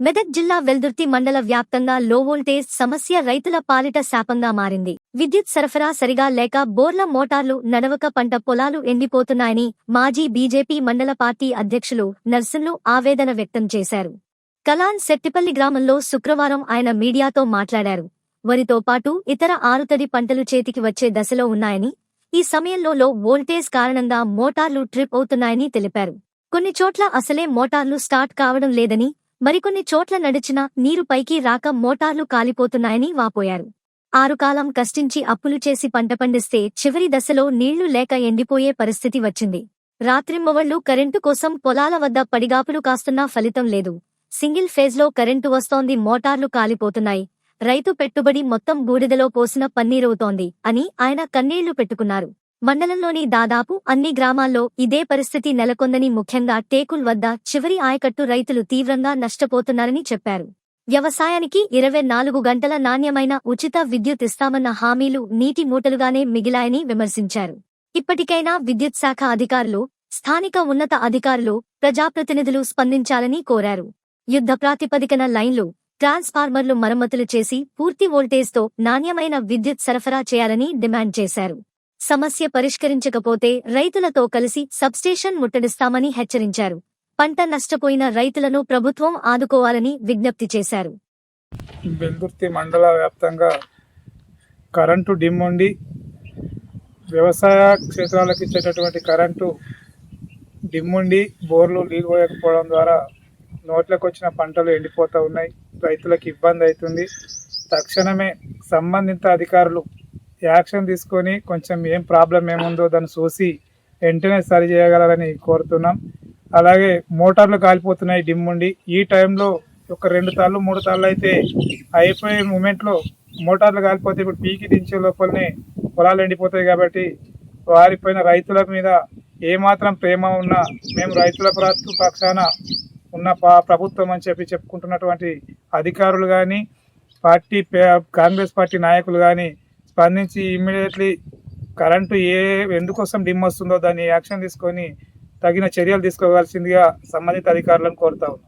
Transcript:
మెదక్ జిల్లా వెల్దుర్తి మండల వ్యాప్తంగా లో వోల్టేజ్ సమస్య రైతుల పాలిట శాపంగా మారింది. విద్యుత్ సరఫరా సరిగా లేక బోర్ల మోటార్లు నడవక పంట పొలాలు ఎండిపోతున్నాయని మాజీ బీజేపీ మండల పార్టీ అధ్యక్షులు నర్సింలు ఆవేదన వ్యక్తం చేశారు. కలాన్ సెట్టిపల్లి గ్రామంలో శుక్రవారం ఆయన మీడియాతో మాట్లాడారు. వరితో పాటు ఇతర ఆరుతడి పంటలు చేతికి వచ్చే దశలో ఉన్నాయని, ఈ సమయంలో లో వోల్టేజ్ కారణంగా మోటార్లు ట్రిప్ అవుతున్నాయని తెలిపారు. కొన్ని చోట్ల అసలే మోటార్లు స్టార్ట్ కావడం లేదని, మరికొన్ని చోట్ల నడిచినా నీరు పైకి రాక మోటార్లు కాలిపోతున్నాయని వాపోయారు. 6 కాలం కష్టించి అప్పులు చేసి పంట పండిస్తే చివరి దశలో నీళ్లు లేక ఎండిపోయే పరిస్థితి వచ్చింది. రాత్రింబవళ్లు కరెంటు కోసం పొలాల వద్ద పడిగాపులు కాస్తున్నా ఫలితం లేదు. సింగిల్ ఫేజ్లో కరెంటు వస్తోంది, మోటార్లు కాలిపోతున్నాయి. రైతు పెట్టుబడి మొత్తం బూడిదలో పోసిన పన్నీరవుతోంది అని ఆయన కన్నీళ్లు పెట్టుకున్నారు. మండలంలోని దాదాపు అన్ని గ్రామాల్లో ఇదే పరిస్థితి నెలకొందని, ముఖ్యంగా టేకుల్ వద్ద చివరి ఆయకట్టు రైతులు తీవ్రంగా నష్టపోతున్నారని చెప్పారు. వ్యవసాయానికి 24 గంటల నాణ్యమైన ఉచిత విద్యుత్ ఇస్తామన్న హామీలు నీటి మూటలుగానే మిగిలాయని విమర్శించారు. ఇప్పటికైనా విద్యుత్ శాఖ అధికారులు, స్థానిక ఉన్నత అధికారులు, ప్రజాప్రతినిధులు స్పందించాలని కోరారు. యుద్ధ ప్రాతిపదికన లైన్లు, ట్రాన్స్ఫార్మర్లు మరమ్మతులు చేసి పూర్తి వోల్టేజ్తో నాణ్యమైన విద్యుత్ సరఫరా చేయాలని డిమాండ్ చేశారు. సమస్య పరిష్కరించకపోతే రైతులతో కలిసి సబ్స్టేషన్ ముట్టడిస్తామని హెచ్చరించారు. పంట నష్టపోయిన రైతులను ప్రభుత్వం ఆదుకోవాలని విజ్ఞప్తి చేశారు. వెల్దుర్తి మండల వ్యాప్తంగా కరెంటు డిమ్ ఉండి వ్యవసాయ క్షేత్రాలకు ఇచ్చేటటువంటి కరెంటు డిమ్ ఉండి బోర్లు నీళ్ళు పోయకపోవడం ద్వారా నోట్లకు వచ్చిన పంటలు ఎండిపోతూ ఉన్నాయి. రైతులకు ఇబ్బంది అవుతుంది. తక్షణమే సంబంధిత అధికారులు యాక్షన్ తీసుకొని కొంచెం ఏం ప్రాబ్లం ఏముందో దాన్ని చూసి వెంటనే సరి చేయగలరని కోరుతున్నాం. అలాగే మోటార్లు కాలిపోతున్నాయి డిమ్ ఉండి. ఈ టైంలో ఒక 2 తాళ్ళు 3 తాళ్ళు అయితే అయిపోయే మూమెంట్లో మోటార్లు కాలిపోతే ఇప్పుడు పీకి దించే లోపలనే పొలాలు ఎండిపోతాయి. కాబట్టి వారిపైన రైతుల మీద ఏమాత్రం ప్రేమ ఉన్నా మేము రైతుల పక్షాన ఉన్న ప్రభుత్వం అని చెప్పుకుంటున్నటువంటి అధికారులు కానీ, కాంగ్రెస్ పార్టీ నాయకులు కానీ స్పందించి ఇమ్మీడియట్లీ కరెంటు ఎందుకోసం డిమ్ వస్తుందో దాన్ని యాక్షన్ తీసుకొని తగిన చర్యలు తీసుకోవాల్సిందిగా సంబంధిత అధికారులను కోరుతా ఉన్నాం.